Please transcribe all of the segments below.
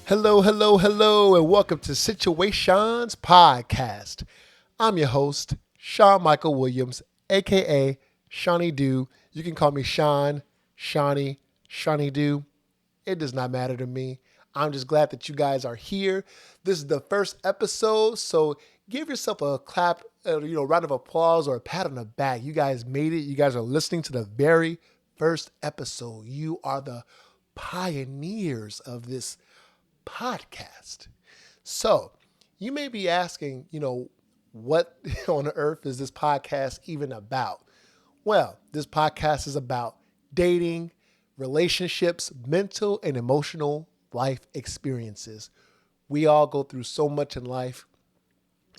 Hello, hello, hello, and welcome to Situaseans Podcast. I'm your host, Sean Michael Williams, aka Shawnee Doo. You can call me Sean, Shawnee, Shawnee Doo. It does not matter to me. I'm just glad that you guys are here. This is the first episode, so give yourself a clap, round of applause or a pat on the back. You guys made it. You guys are listening to the very first episode. You are the pioneers of this podcast. So you may be asking, what on earth is this podcast even about? Well, this podcast is about dating, relationships, mental and emotional life experiences. We all go through so much in life.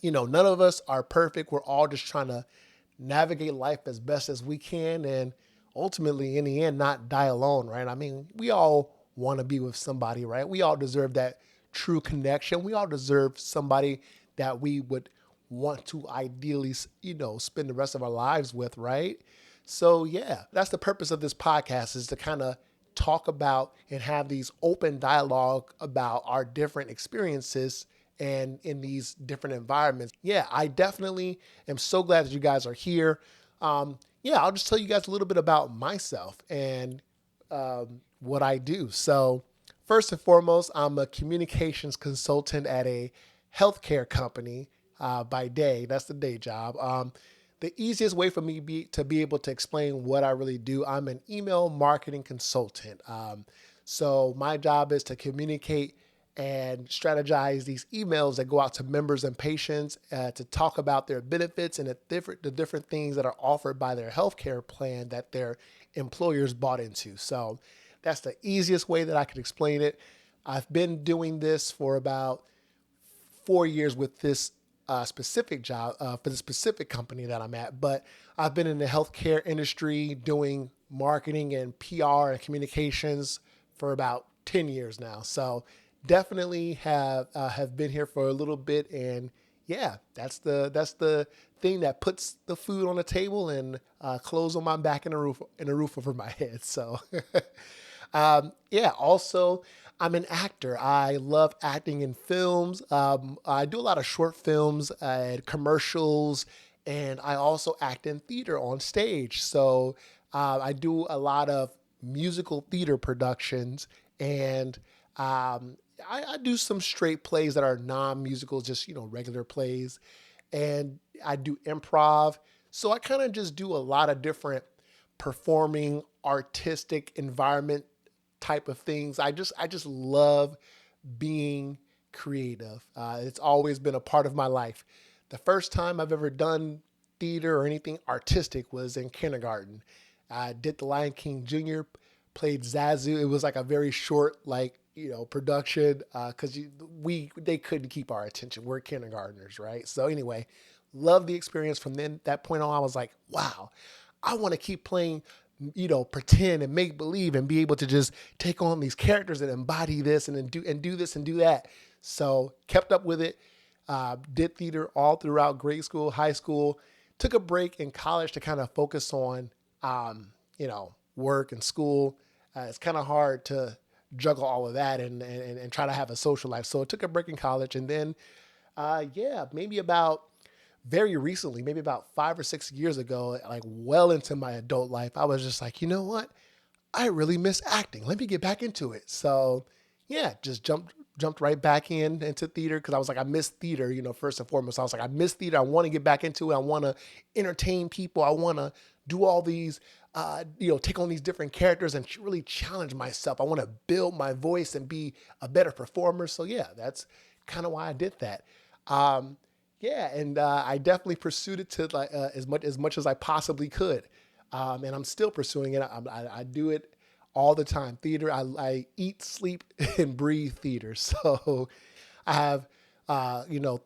None of us are perfect. We're all just trying to navigate life as best as we can and ultimately, in the end, not die alone, right? I mean, we all want to be with somebody, right? We all deserve that true connection. We all deserve somebody that we would want to ideally, spend the rest of our lives with, right? So yeah, that's the purpose of this podcast, is to kind of talk about and have these open dialogue about our different experiences and in these different environments. Yeah, I definitely am so glad that you guys are here. I'll just tell you guys a little bit about myself and what I do. So first and foremost, I'm a communications consultant at a healthcare company by day. That's the day job. The easiest way for me to be able to explain what I really do, I'm an email marketing consultant. So my job is to communicate and strategize these emails that go out to members and patients to talk about their benefits and the different things that are offered by their healthcare plan that their employers bought into. So that's the easiest way that I could explain it. I've been doing this for about 4 years with this specific job for the specific company that I'm at, but I've been in the healthcare industry doing marketing and PR and communications for about 10 years now. So definitely have been here for a little bit, and yeah, that's the thing that puts the food on the table and clothes on my back and a roof over my head. So also, I'm an actor. I love acting in films. I do a lot of short films and commercials, and I also act in theater on stage. So I do a lot of musical theater productions, and I do some straight plays that are non-musicals, just, regular plays. And I do improv. So I kind of just do a lot of different performing, artistic environment type of things. I just love being creative. It's always been a part of my life. The first time I've ever done theater or anything artistic was in kindergarten. I did The Lion King Jr., played Zazu. It was like a very short, production because they couldn't keep our attention. We're kindergartners, right? So anyway, love the experience. From that point on, I was like, wow, I want to keep playing, pretend and make believe and be able to just take on these characters and embody this and then do this and do that. So kept up with it. Did theater all throughout grade school, high school. Took a break in college to kind of focus on, work and school. It's kind of hard to juggle all of that and try to have a social life. So I took a break in college, and then, maybe about very recently, maybe about 5 or 6 years ago, like well into my adult life, I was just like, you know what? I really miss acting. Let me get back into it. So yeah, just jumped right back into theater because I was like, I miss theater, first and foremost. I was like, I miss theater. I want to get back into it. I want to entertain people. I want to do all these, take on these different characters and really challenge myself. I want to build my voice and be a better performer. So yeah, that's kind of why I did that. And I definitely pursued it to like as much as I possibly could, and I'm still pursuing it. I do it all the time. Theater, I eat, sleep, and breathe theater. So I have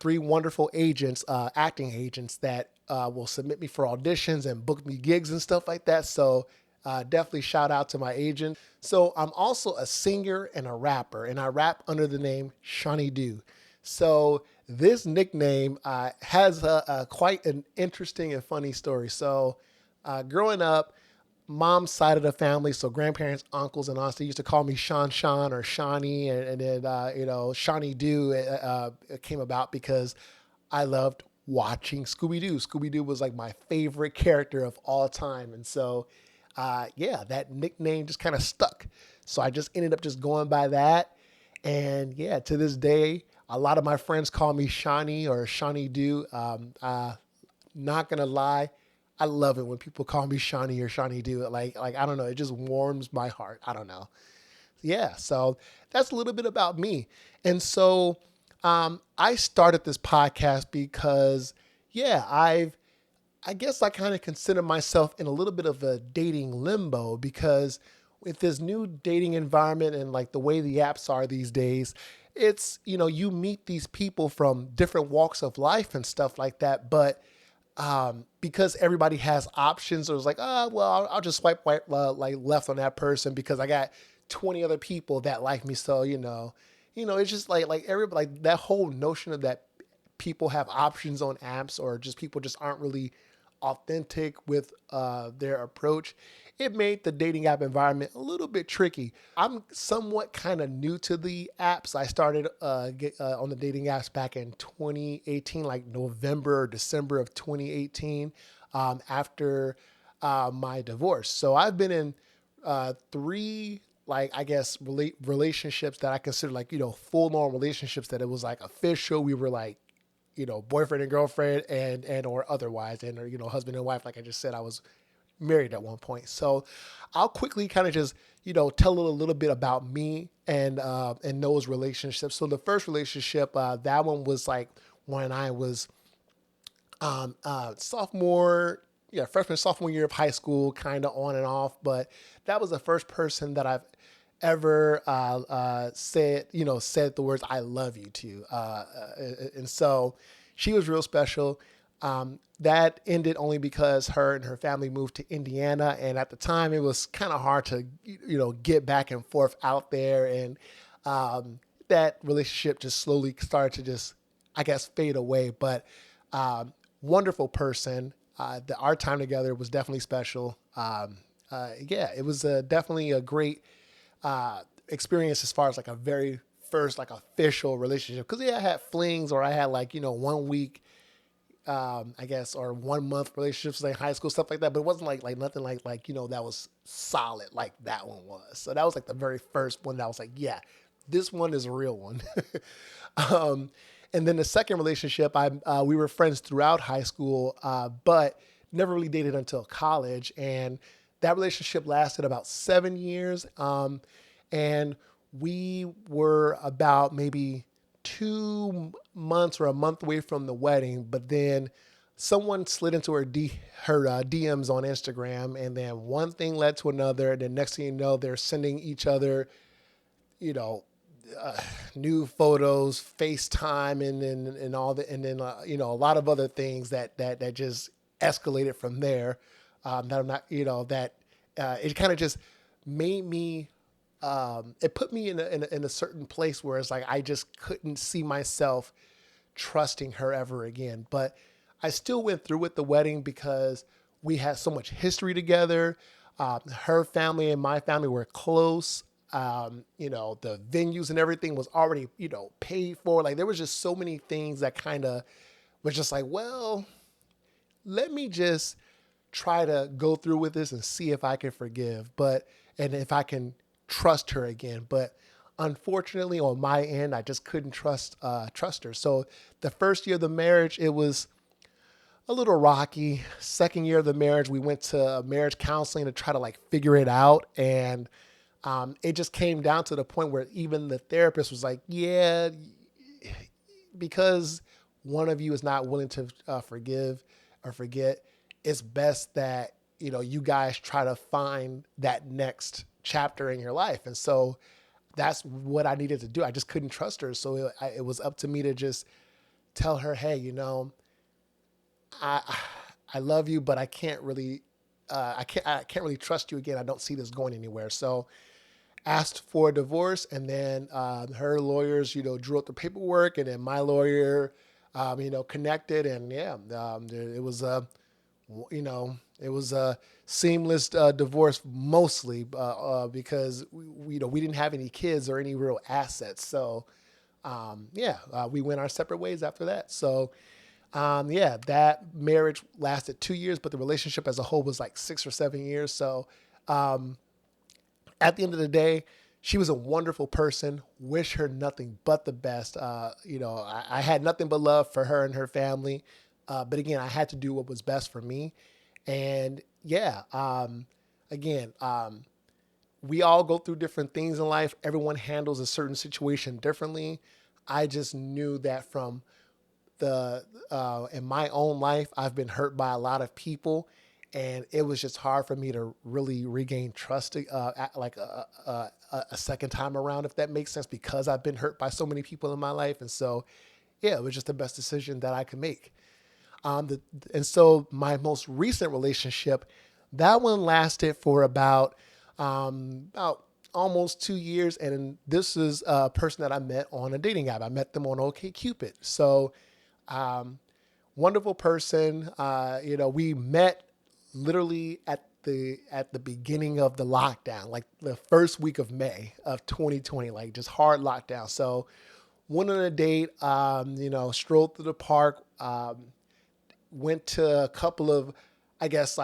3 wonderful agents, acting agents that will submit me for auditions and book me gigs and stuff like that. So definitely shout out to my agent. So I'm also a singer and a rapper, and I rap under the name Shawnee Doo. So this nickname has quite an interesting and funny story. So growing up, mom's side of the family, so grandparents, uncles, and aunts, they used to call me Sean or Shawnee, and then Shawnee Doo it came about because I loved watching Scooby Doo. Scooby Doo was like my favorite character of all time, and so that nickname just kind of stuck. So I just ended up just going by that, and yeah, to this day, a lot of my friends call me Shawnee or Shawnee Doo. Not gonna lie, I love it when people call me Shawnee or Shawnee Doo. Like I don't know, it just warms my heart. I don't know. Yeah, so that's a little bit about me. And so I started this podcast because, I guess I kind of consider myself in a little bit of a dating limbo because with this new dating environment and like the way the apps are these days, it's, you meet these people from different walks of life and stuff like that. But because everybody has options, it was like, I'll just swipe right, like left on that person because I got 20 other people that like me. So, it's just like everybody, like that whole notion of that people have options on apps or just people just aren't really authentic with their approach. It made the dating app environment a little bit tricky. I'm somewhat kind of new to the apps. I started on the dating apps back in 2018, like November or December of 2018, after my divorce. So I've been in three, like, I guess, relationships that I consider like, full on relationships that it was like official. We were like, boyfriend and girlfriend and or otherwise, and or, husband and wife. Like I just said, I was married at one point. So I'll quickly kind of just, tell a little bit about me and those relationships. So the first relationship, that one was like when I was freshman, sophomore year of high school, kind of on and off. But that was the first person that I've ever said the words "I love you" to, and so she was real special. That ended only because her and her family moved to Indiana, and at the time it was kind of hard to get back and forth out there, and that relationship just slowly started to just, I guess, fade away. But wonderful person. Our time together was definitely special. It was definitely a great experience as far as like a very first like official relationship. Because I had flings or I had like 1 week, I guess, or 1 month relationships in high school, stuff like that. But it wasn't like nothing like that was solid like that one was. So that was like the very first one that I was like, yeah, this one is a real one. And then the second relationship, we were friends throughout high school, but never really dated until college. And that relationship lasted about 7 years. And we were about maybe 2 months or a month away from the wedding, but then someone slid into her DMs on Instagram, and then one thing led to another. And then next thing you know, they're sending each other, new photos, FaceTime, and all the, and then a lot of other things that just escalated from there. That I'm not, that it kind of just made me. It put me in a certain place where it's like I just couldn't see myself trusting her ever again. But I still went through with the wedding because we had so much history together. Her family and my family were close. The venues and everything was already, paid for. Like there was just so many things that kind of was just like, well, let me just try to go through with this and see if I can forgive, and if I can trust her again. But unfortunately on my end, I just couldn't trust her. So the first year of the marriage, it was a little rocky. Second year of the marriage, we went to marriage counseling to try to like figure it out. And it just came down to the point where even the therapist was like, yeah, because one of you is not willing to forgive or forget, it's best that, you guys try to find that next chapter in your life. And so that's what I needed to do. I just couldn't trust her. So it was up to me to just tell her, hey, I love you, but I can't really, I can't really trust you again. I don't see this going anywhere. So asked for a divorce, and then her lawyers, drew up the paperwork, and then my lawyer, connected, and it was, It was a seamless divorce mostly because we didn't have any kids or any real assets. So we went our separate ways after that. So that marriage lasted 2 years, but the relationship as a whole was like 6 or 7 years. So at the end of the day, she was a wonderful person. Wish her nothing but the best. I had nothing but love for her and her family. But again, I had to do what was best for me. And we all go through different things in life. Everyone handles a certain situation differently. I just knew that from in my own life, I've been hurt by a lot of people, and it was just hard for me to really regain trust, a second time around, if that makes sense, because I've been hurt by so many people in my life. And so, yeah, it was just the best decision that I could make. And so my most recent relationship, that one lasted for about almost 2 years. And this is a person that I met on a dating app. I met them on OkCupid. So, wonderful person. We met literally at the beginning of the lockdown, like the first week of May of 2020, like just hard lockdown. So went on a date, strolled through the park, went to a couple of, I guess,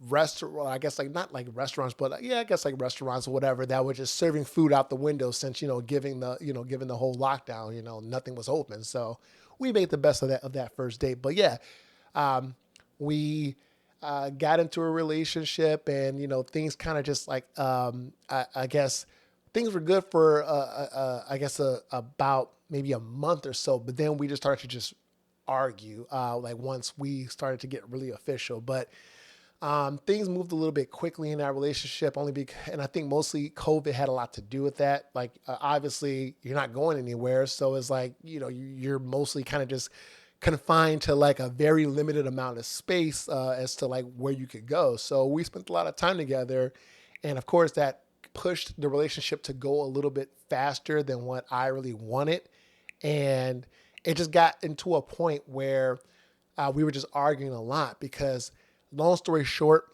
restaurant, I guess like not like restaurants, but yeah, I guess like restaurants or whatever that were just serving food out the window since, given the whole lockdown, nothing was open. So we made the best of that first date. But yeah, we got into a relationship, and, things kind of just like, I guess things were good for, about maybe a month or so, but then we just started to just argue, once we started to get really official. But things moved a little bit quickly in our relationship, and I think mostly COVID had a lot to do with that. Like, obviously you're not going anywhere. So it's like, you're mostly kind of just confined to like a very limited amount of space as to like where you could go. So we spent a lot of time together. And of course that pushed the relationship to go a little bit faster than what I really wanted. And it just got into a point where we were just arguing a lot because, long story short,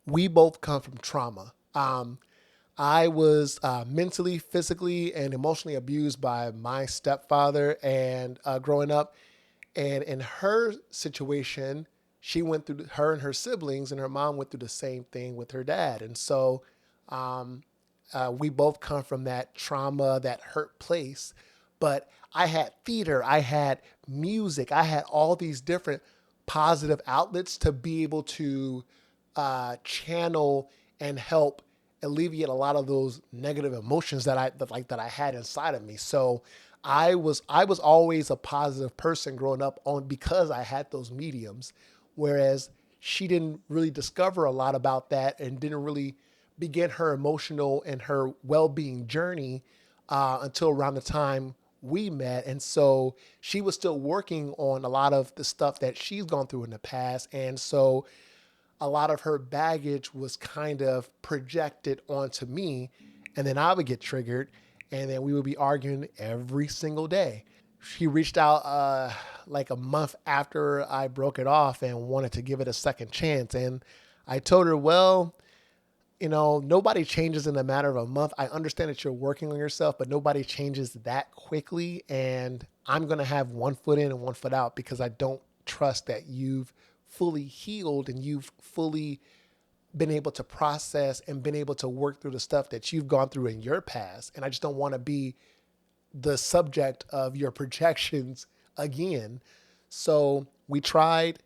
we both come from trauma. I was mentally, physically, and emotionally abused by my stepfather and growing up. And in her situation, her and her siblings and her mom went through the same thing with her dad. And so we both come from that trauma, that hurt place. But I had theater, I had music, I had all these different positive outlets to be able to channel and help alleviate a lot of those negative emotions that I had inside of me. So I was always a positive person growing up because I had those mediums, whereas she didn't really discover a lot about that and didn't really begin her emotional and her well-being journey until around the time we met. And so she was still working on a lot of the stuff that she's gone through in the past. And so a lot of her baggage was kind of projected onto me, and then I would get triggered, and then we would be arguing every single day. She reached out like a month after I broke it off and wanted to give it a second chance. And I told her, well, nobody changes in a matter of a month. I understand that you're working on yourself, but nobody changes that quickly. And I'm going to have one foot in and one foot out because I don't trust that you've fully healed and you've fully been able to process and been able to work through the stuff that you've gone through in your past. And I just don't want to be the subject of your projections again. So we tried.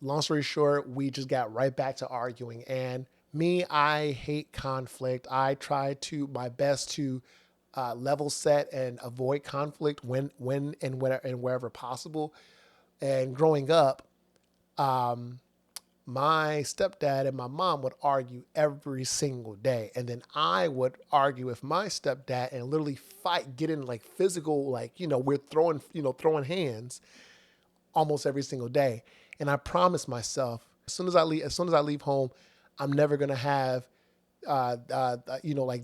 Long story short, we just got right back to arguing. And me, I hate conflict. I try to my best to level set and avoid conflict when and wherever possible. And growing up, my stepdad and my mom would argue every single day. And then I would argue with my stepdad and literally fight, get in like physical, we're throwing hands almost every single day. And I promised myself, as soon as I leave home, I'm never going to have,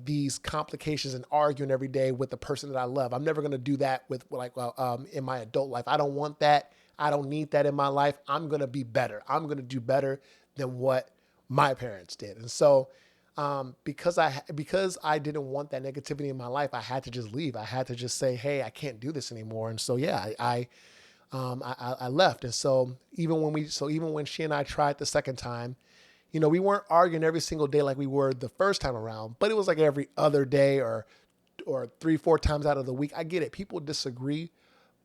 these complications and arguing every day with the person that I love. I'm never going to do that in my adult life. I don't want that. I don't need that in my life. I'm going to be better. I'm going to do better than what my parents did. And so, because I didn't want that negativity in my life, I had to just leave. I had to just say, hey, I can't do this anymore. And so, yeah, I left. And so even when she and I tried the second time, we weren't arguing every single day like we were the first time around, but it was like every other day or 3-4 times out of the week. I get it. People disagree,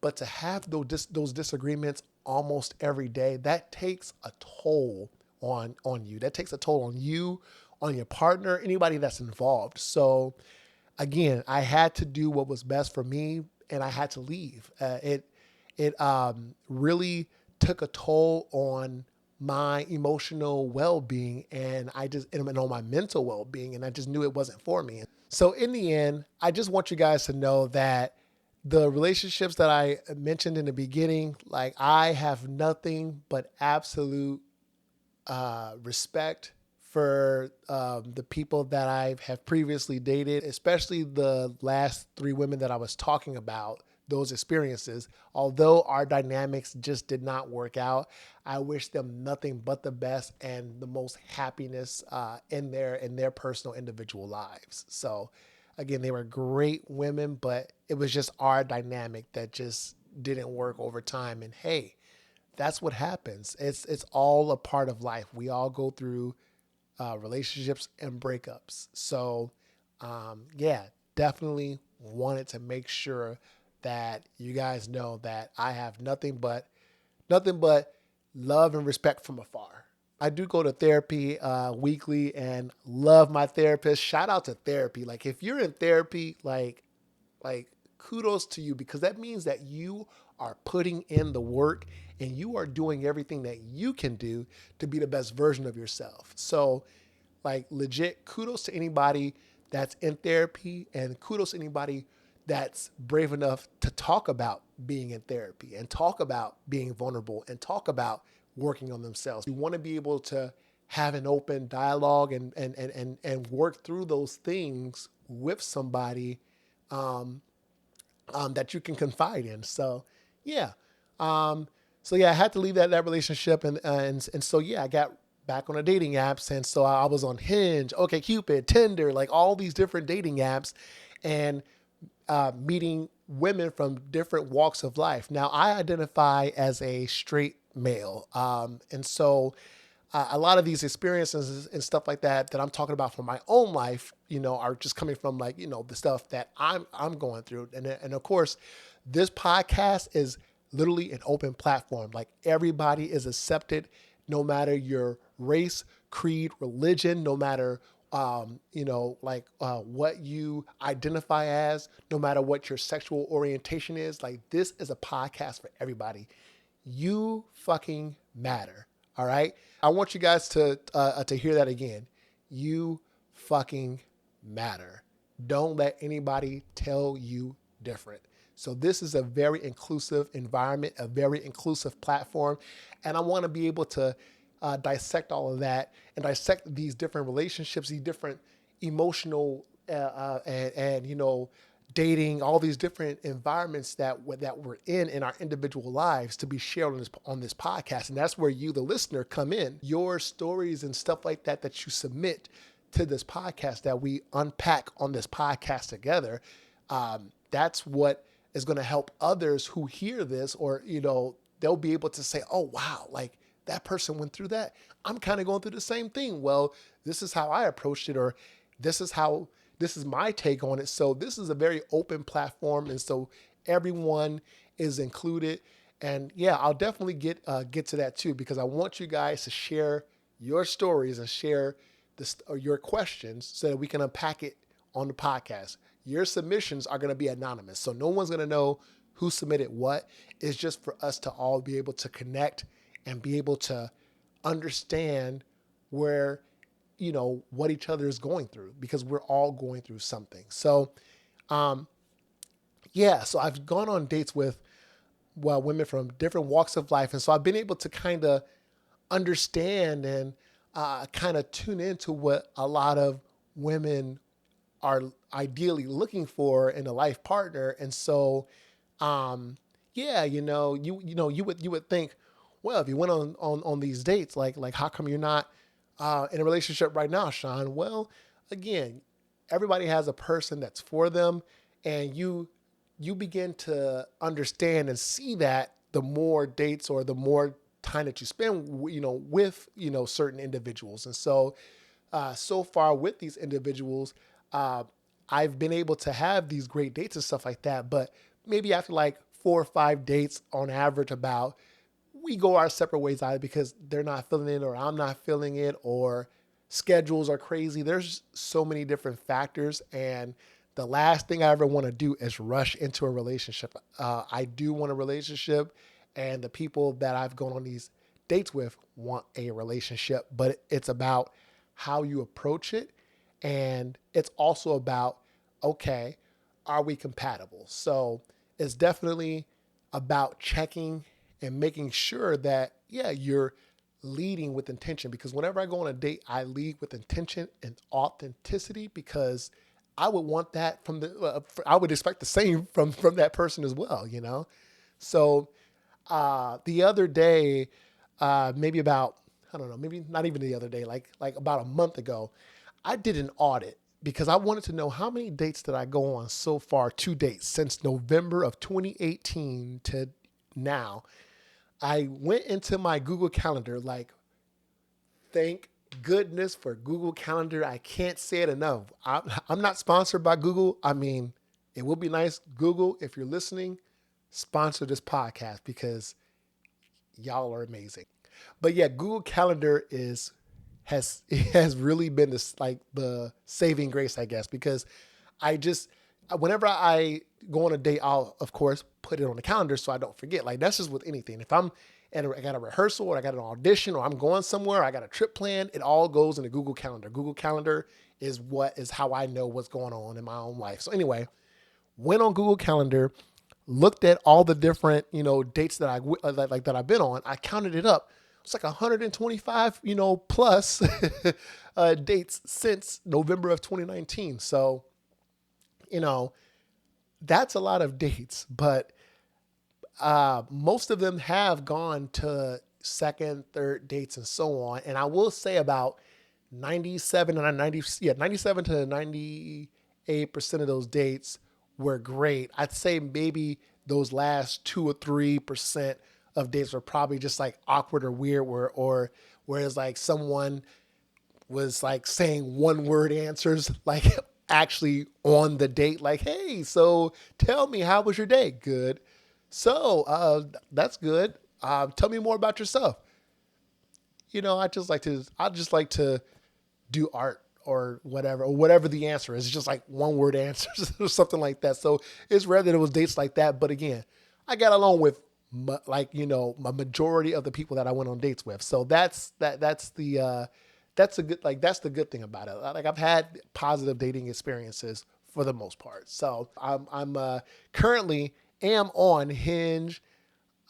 but to have those disagreements almost every day, that takes a toll on you. That takes a toll on you, on your partner, anybody that's involved. So again, I had to do what was best for me, and I had to leave. It really took a toll on my emotional well-being and on my mental well-being, and I just knew it wasn't for me. So in the end, I just want you guys to know that the relationships that I mentioned in the beginning, like, I have nothing but absolute respect for the people that I have previously dated, especially the last 3 women that I was talking about, those experiences. Although our dynamics just did not work out, I wish them nothing but the best and the most happiness in their personal individual lives. So again, they were great women, but it was just our dynamic that just didn't work over time. And hey, that's what happens. It's all a part of life. We all go through relationships and breakups. So yeah, definitely wanted to make sure that you guys know that I have nothing but love and respect from afar. I do go to therapy weekly and love my therapist. Shout out to therapy. Like, if you're in therapy, like kudos to you, because that means that you are putting in the work and you are doing everything that you can do to be the best version of yourself. So, like, legit kudos to anybody that's in therapy, and kudos to anybody that's brave enough to talk about being in therapy and talk about being vulnerable and talk about working on themselves. You want to be able to have an open dialogue and work through those things with somebody that you can confide in. So yeah. I had to leave that relationship, and so yeah, I got back on the dating apps, and so I was on Hinge, OkCupid, Tinder, like all these different dating apps, and meeting women from different walks of life. Now, I identify as a straight male, and so a lot of these experiences and stuff like that I'm talking about from my own life, are just coming from, like, the stuff that I'm going through. And of course, this podcast is literally an open platform. Like, everybody is accepted, no matter your race, creed, religion, no matter what you identify as, no matter what your sexual orientation is. Like, this is a podcast for everybody. You fucking matter. All right. I want you guys to hear that again. You fucking matter. Don't let anybody tell you different. So this is a very inclusive environment, a very inclusive platform. And I want to be able to dissect all of that and dissect these different relationships, these different emotional and dating, all these different environments that we're in our individual lives, to be shared on this podcast. And that's where you, the listener, come in. Your stories and stuff like that you submit to this podcast, that we unpack on this podcast together. That's what is going to help others who hear this, or they'll be able to say, oh wow, like, that person went through that. I'm kind of going through the same thing. Well, this is how I approached it, or this is my take on it. So this is a very open platform, and so everyone is included. And yeah, I'll definitely get to that too, because I want you guys to share your stories and share your questions so that we can unpack it on the podcast. Your submissions are going to be anonymous, so no one's going to know who submitted what. It's just for us to all be able to connect and be able to understand where, what each other is going through, because we're all going through something. So, so I've gone on dates with, women from different walks of life. And so I've been able to kind of understand and kind of tune into what a lot of women are ideally looking for in a life partner. And so, yeah, you would think, well, if you went on these dates, like how come you're not in a relationship right now, Sean? Well, again, everybody has a person that's for them, and you begin to understand and see that the more dates or the more time that you spend, with certain individuals, and so far with these individuals, uh, I've been able to have these great dates and stuff like that. But maybe after like 4 or 5 dates on average, about we go our separate ways either because they're not feeling it or I'm not feeling it or schedules are crazy. There's so many different factors. And the last thing I ever want to do is rush into a relationship. I do want a relationship, and the people that I've gone on these dates with want a relationship, but it's about how you approach it. And it's also about, okay, are we compatible? So it's definitely about checking and making sure that, yeah, you're leading with intention. Because whenever I go on a date, I lead with intention and authenticity, because I would want that I would expect the same from that person as well. So the other day, maybe about, I don't know, maybe not even the other day, like about a month ago, I did an audit because I wanted to know how many dates did I go on so far to date since November of 2018 to now. I went into my Google Calendar, like, thank goodness for Google Calendar. I can't say it enough. I'm not sponsored by Google. I mean, it would be nice, Google, if you're listening, sponsor this podcast because y'all are amazing. But yeah, Google Calendar has really been this, like, the saving grace, I guess, because I just whenever I go on a date, I'll of course put it on the calendar so I don't forget. Like, that's just with anything. If I'm and I got a rehearsal or I got an audition or I'm going somewhere, I got a trip planned, it all goes in the Google Calendar. Google Calendar is how I know what's going on in my own life. So anyway, went on Google Calendar, looked at all the different, dates that that I've been on. I counted it up. It's like 125, plus dates since November of 2019. So, you know, that's a lot of dates, but most of them have gone to second, third dates and so on. And I will say about 97 to 98% of those dates were great. I'd say maybe those last 2 or 3% of dates were probably just like awkward or weird, or whereas like someone was like saying one word answers, like actually on the date, like, hey, so tell me, how was your day? Good. So that's good. Tell me more about yourself. I just like to do art or whatever the answer is. It's just like one word answers or something like that. So it's rare that it was dates like that. But again, I got along with a majority of the people that I went on dates with. So that's the good thing about it. Like, I've had positive dating experiences for the most part. So I'm currently am on Hinge.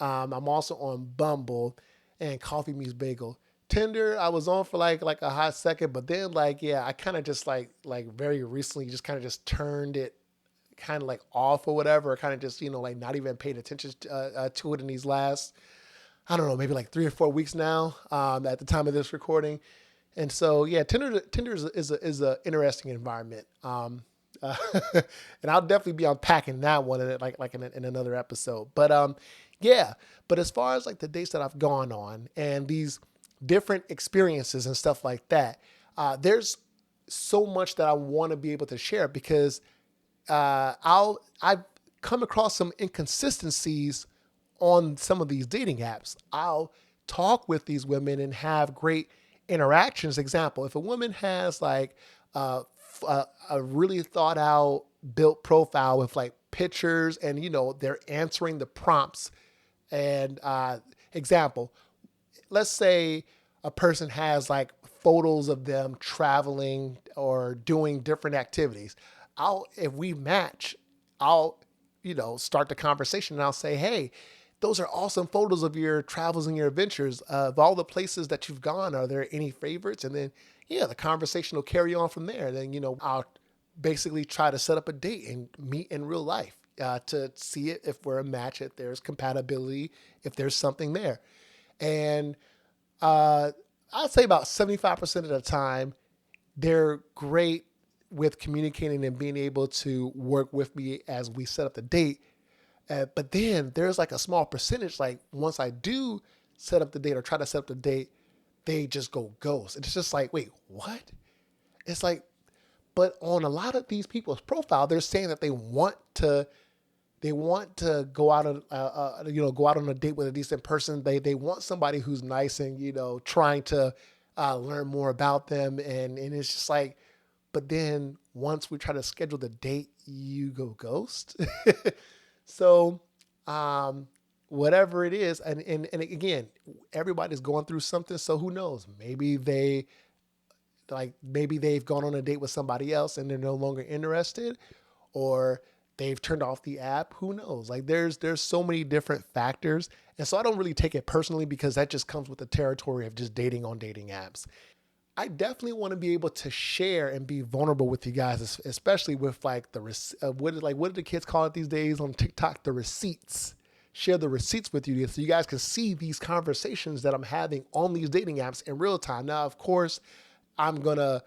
I'm also on Bumble and Coffee Meets Bagel. Tinder, I was on for like a hot second, but then I kind of just like very recently just kind of just turned it kind of like off or whatever, or kind of just like not even paid attention to it in these last, I don't know, maybe like 3 or 4 weeks now, at the time of this recording. And so yeah, Tinder is a interesting environment. Uh, and I'll definitely be unpacking that one in another episode. But yeah. But as far as like the dates that I've gone on and these different experiences and stuff like that, there's so much that I want to be able to share because I've come across some inconsistencies on some of these dating apps. I'll talk with these women and have great interactions. Example, if a woman has like a really thought out built profile with like pictures and they're answering the prompts, and example, let's say a person has like photos of them traveling or doing different activities. If we match, I'll, start the conversation and I'll say, hey, those are awesome photos of your travels and your adventures. Of all the places that you've gone, are there any favorites? And then, yeah, the conversation will carry on from there. Then, I'll basically try to set up a date and meet in real life. to see it if we're a match, if there's compatibility, if there's something there. And I'd say about 75% of the time, they're great with communicating and being able to work with me as we set up the date. But then there's like a small percentage, like once I do set up the date or try to set up the date, they just go ghost. It's just like, wait, what? It's like, but on a lot of these people's profile, they're saying that they want to go out on go out on a date with a decent person. They want somebody who's nice and trying to learn more about them, and it's just like, but then once we try to schedule the date, you go ghost. So whatever it is, and again, everybody's going through something. So who knows? Maybe they've gone on a date with somebody else and they're no longer interested, or they've turned off the app. Who knows? Like there's so many different factors. And so I don't really take it personally because that just comes with the territory of just dating on dating apps. I definitely want to be able to share and be vulnerable with you guys, especially with like what do the kids call it these days on TikTok? The receipts. Share the receipts with you so you guys can see these conversations that I'm having on these dating apps in real time. Now, of course, I'm gonna,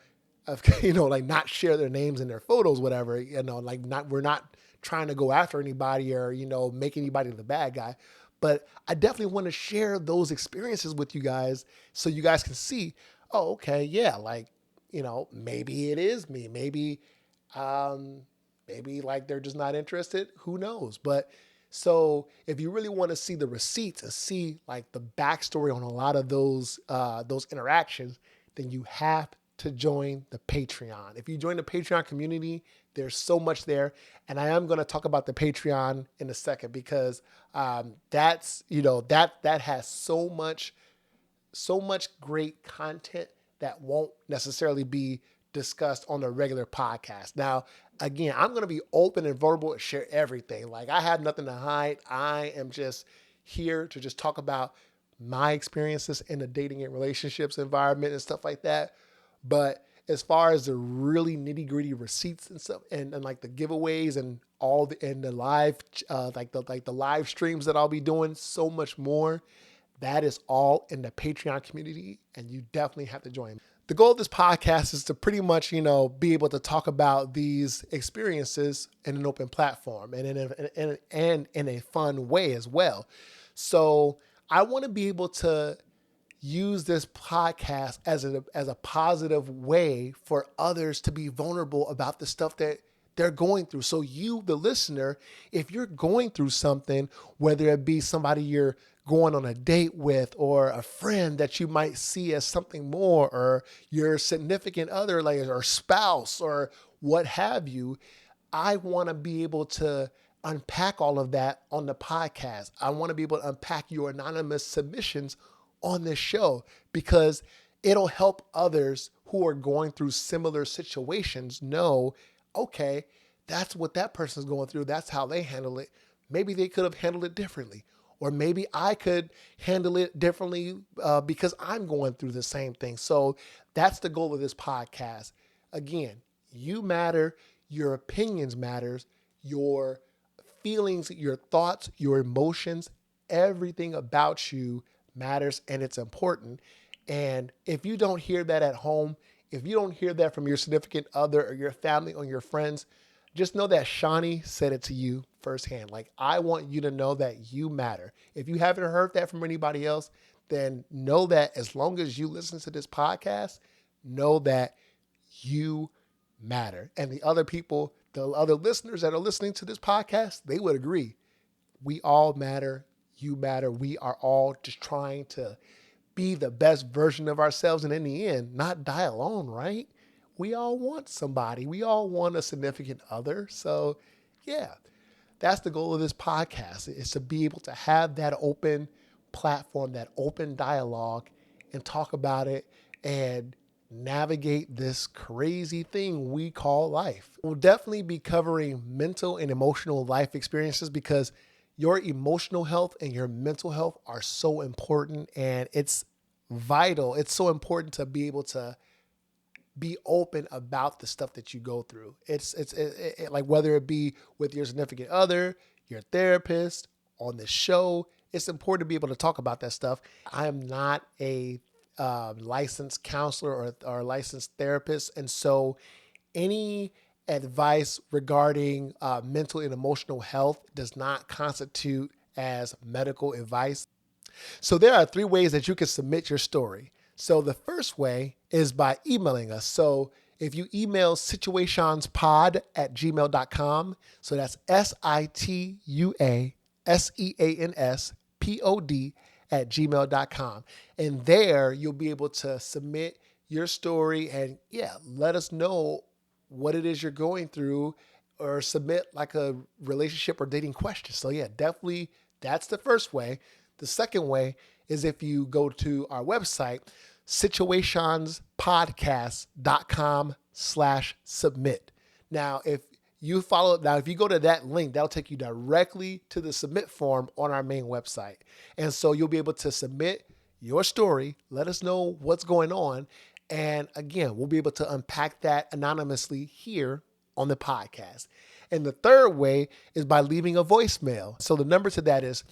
not share their names and their photos, whatever. We're not trying to go after anybody or make anybody the bad guy. But I definitely want to share those experiences with you guys so you guys can see, oh, okay, yeah, maybe it is me. Maybe like they're just not interested. Who knows? But so if you really want to see the receipts and see like the backstory on a lot of those interactions, then you have to join the Patreon. If you join the Patreon community, there's so much there. And I am going to talk about the Patreon in a second because that has so much great content that won't necessarily be discussed on a regular podcast. Now, again, I'm going to be open and vulnerable and share everything. Like I have nothing to hide. I am just here to just talk about my experiences in the dating and relationships environment and stuff like that. But as far as the really nitty gritty receipts and stuff and like the giveaways and the live, the live streams that I'll be doing, so much more, that is all in the Patreon community. And you definitely have to join. The goal of this podcast is to pretty much, be able to talk about these experiences in an open platform and in a fun way as well. So I want to be able to use this podcast as a positive way for others to be vulnerable about the stuff that they're going through. So you, the listener, if you're going through something, whether it be somebody you're going on a date with or a friend that you might see as something more, or your significant other, or spouse or what have you, I want to be able to unpack all of that on the podcast. I want to be able to unpack your anonymous submissions on this show because it'll help others who are going through similar situations know, okay, that's what that person's going through. That's how they handle it. Maybe they could have handled it differently. Or maybe I could handle it differently because I'm going through the same thing. So that's the goal of this podcast. Again, you matter. Your opinions matters. Your feelings, your thoughts, your emotions, everything about you matters and it's important. And if you don't hear that at home, if you don't hear that from your significant other or your family or your friends, just know that Shawnee said it to you firsthand. Like, I want you to know that you matter. If you haven't heard that from anybody else, then know that as long as you listen to this podcast, know that you matter. And the other people, the other listeners that are listening to this podcast, they would agree. We all matter. You matter. We are all just trying to be the best version of ourselves. And in the end, not die alone, right? We all want somebody. We all want a significant other. So yeah, that's the goal of this podcast, is to be able to have that open platform, that open dialogue, and talk about it and navigate this crazy thing we call life. We'll definitely be covering mental and emotional life experiences because your emotional health and your mental health are so important, and it's vital. It's so important to be able to be open about the stuff that you go through. It's like whether it be with your significant other, your therapist, on the show, it's important to be able to talk about that stuff. I am not a licensed counselor or licensed therapist, and so any advice regarding mental and emotional health does not constitute as medical advice. So there are three ways that you can submit your story. So the first way is by emailing us. So if you email situaseanspod@gmail.com, so that's situaseanspod@gmail.com. And there you'll be able to submit your story and let us know what it is you're going through, or submit like a relationship or dating question. So definitely that's the first way. The second way is if you go to our website, situationspodcast.com/submit. Now, if you go to that link, that'll take you directly to the submit form on our main website. And so you'll be able to submit your story, let us know what's going on. And again, we'll be able to unpack that anonymously here on the podcast. And the third way is by leaving a voicemail. So the number to that is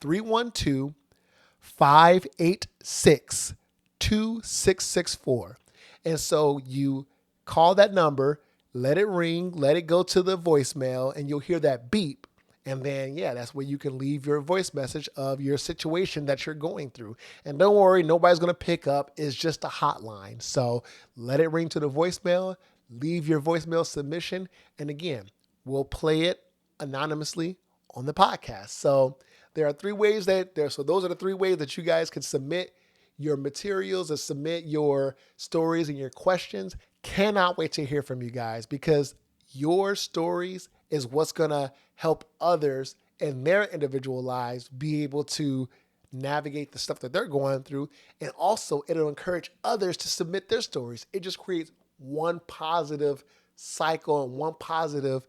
312-586-2664. And so you call that number, let it ring, let it go to the voicemail, and you'll hear that beep. And then, that's where you can leave your voice message of your situation that you're going through. And don't worry, nobody's going to pick up. It's just a hotline. So let it ring to the voicemail, leave your voicemail submission. And again, we'll play it anonymously on the podcast. So there are three ways so those are the three ways that you guys can submit your materials and submit your stories and your questions. Cannot wait to hear from you guys, because your stories is what's going to help others in their individual lives be able to navigate the stuff that they're going through. And also it'll encourage others to submit their stories. It just creates one positive cycle and one positive,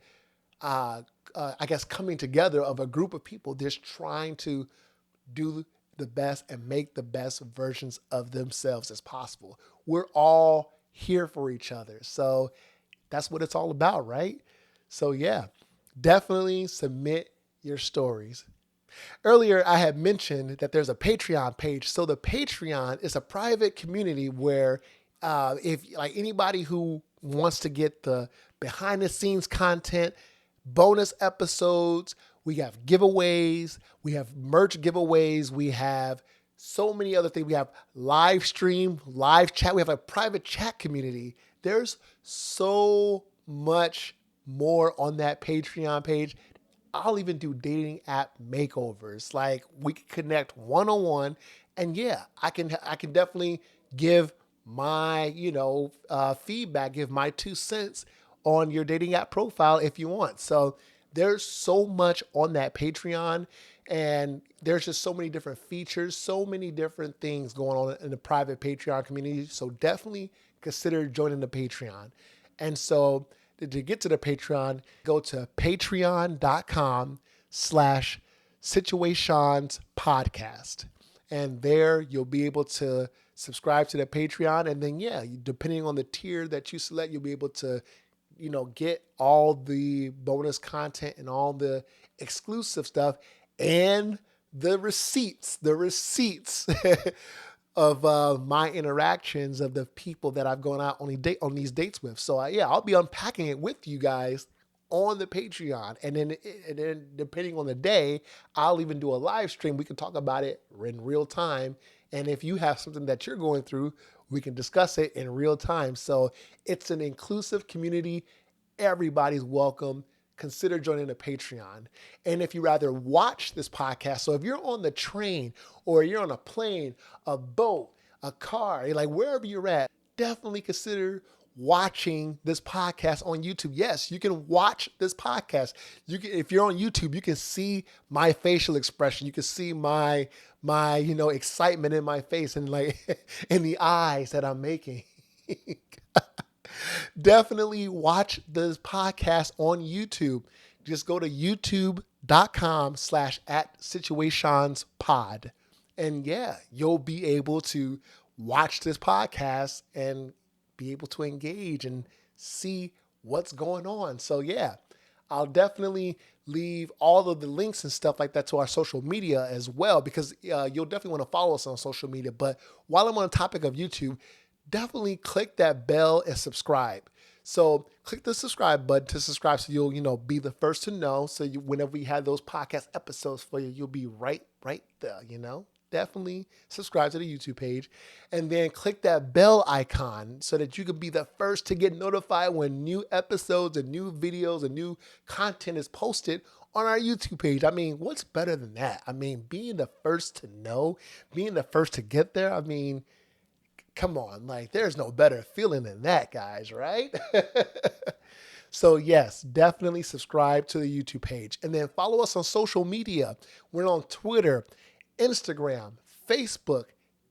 coming together of a group of people just trying to do the best and make the best versions of themselves as possible. We're all here for each other. So that's what it's all about, right? So definitely submit your stories. Earlier, I had mentioned that there's a Patreon page. So the Patreon is a private community where if like anybody who wants to get the behind the scenes content, bonus episodes, we have giveaways, we have merch giveaways, we have so many other things. We have live stream, live chat. We have a private chat community. There's so much more on that Patreon page. I'll even do dating app makeovers. Like, we can connect one-on-one, and I can definitely give my, feedback, give my 2 cents on your dating app profile if you want. So there's so much on that Patreon, and there's just so many different features, so many different things going on in the private Patreon community. So definitely consider joining the Patreon. And so to get to the Patreon, go to patreon.com/situaseanspodcast. And there you'll be able to subscribe to the Patreon. And then, depending on the tier that you select, you'll be able to, get all the bonus content and all the exclusive stuff and the receipts of my interactions of the people that I've gone out on these dates with. So I'll be unpacking it with you guys on the Patreon. And then depending on the day, I'll even do a live stream. We can talk about it in real time. And if you have something that you're going through, we can discuss it in real time. So it's an inclusive community. Everybody's welcome. Consider joining the Patreon. And if you rather watch this podcast, so if you're on the train or you're on a plane, a boat, a car, like wherever you're at, definitely consider watching this podcast on YouTube. Yes, you can watch this podcast. If you're on YouTube, you can see my facial expression. You can see my excitement in my face and like in the eyes that I'm making. Definitely watch this podcast on YouTube. Just go to youtube.com/@situationspod. And you'll be able to watch this podcast and be able to engage and see what's going on. So yeah, I'll definitely leave all of the links and stuff like that to our social media as well, because you'll definitely want to follow us on social media. But while I'm on the topic of YouTube, definitely click that bell and subscribe. So click the subscribe button to subscribe so you'll, be the first to know. So whenever we have those podcast episodes for you, you'll be right there. Definitely subscribe to the YouTube page and then click that bell icon so that you can be the first to get notified when new episodes and new videos and new content is posted on our YouTube page. I mean, what's better than that? I mean, being the first to know, being the first to get there. I mean, come on, like there's no better feeling than that, guys, right? So yes, definitely subscribe to the YouTube page and then follow us on social media. We're on Twitter, Instagram, Facebook,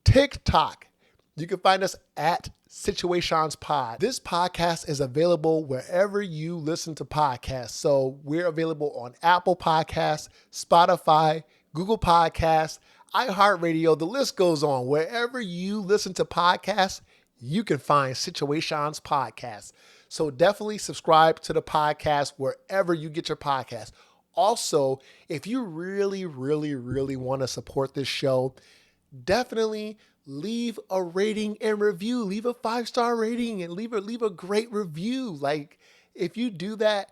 TikTok. You can find us at Situaseans Pod. This podcast is available wherever you listen to podcasts. So we're available on Apple Podcasts, Spotify, Google Podcasts, iHeartRadio. The list goes on. Wherever you listen to podcasts, you can find Situaseans Podcast. So definitely subscribe to the podcast wherever you get your podcast. Also, if you really, really, really want to support this show, definitely leave a rating and review. Leave a 5-star rating and leave a great review. Like if you do that,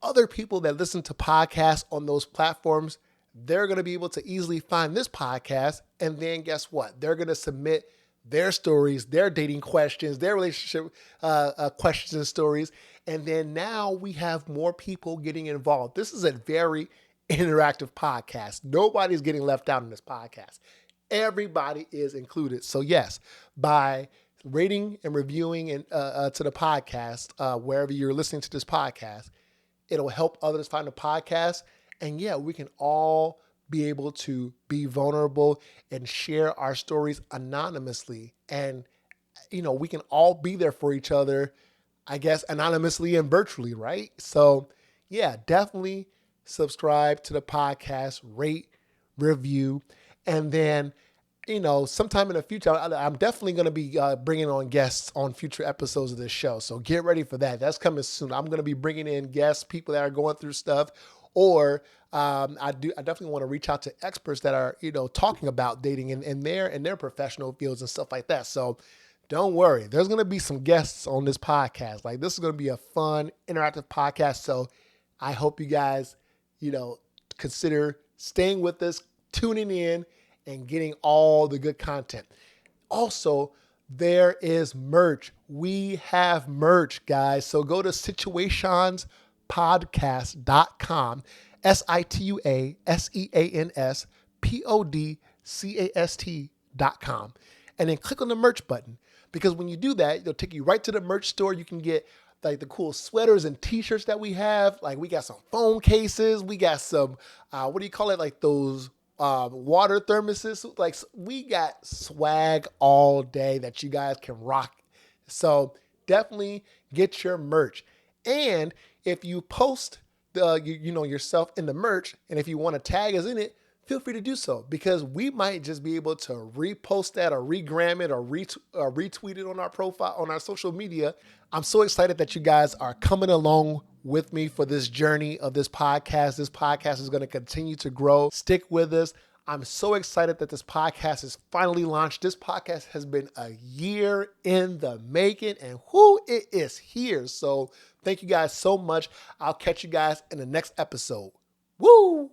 other people that listen to podcasts on those platforms, they're going to be able to easily find this podcast. And then guess what? They're going to submit their stories, their dating questions, their relationship questions and stories. And then now we have more people getting involved. This is a very interactive podcast. Nobody's getting left out in this podcast. Everybody is included. So yes, by rating and reviewing and to the podcast, wherever you're listening to this podcast, it'll help others find the podcast. And yeah, we can all be able to be vulnerable and share our stories anonymously. And, we can all be there for each other, I guess, anonymously and virtually, right? So yeah, definitely subscribe to the podcast, rate, review, and then, sometime in the future, I'm definitely going to be bringing on guests on future episodes of this show. So get ready for that. That's coming soon. I'm going to be bringing in guests, people that are going through stuff, or I definitely want to reach out to experts that are, talking about dating in their professional fields and stuff like that. So don't worry. There's going to be some guests on this podcast. Like this is going to be a fun, interactive podcast. So I hope you guys, consider staying with us, tuning in, and getting all the good content. Also, there is merch. We have merch, guys. So go to situaseanspodcast.com, situaseanspodcast.com, and then click on the merch button. Because when you do that, it'll take you right to the merch store. You can get like the cool sweaters and t-shirts that we have. Like we got some phone cases. We got some, like those water thermoses. Like we got swag all day that you guys can rock. So definitely get your merch. And if you post yourself in the merch, and if you want to tag us in it, feel free to do so, because we might just be able to repost that or regram it or retweet it on our profile, on our social media. I'm so excited that you guys are coming along with me for this journey of this podcast. This podcast is going to continue to grow. Stick with us. I'm so excited that this podcast is finally launched. This podcast has been a year in the making, and it is here. So thank you guys so much. I'll catch you guys in the next episode. Woo!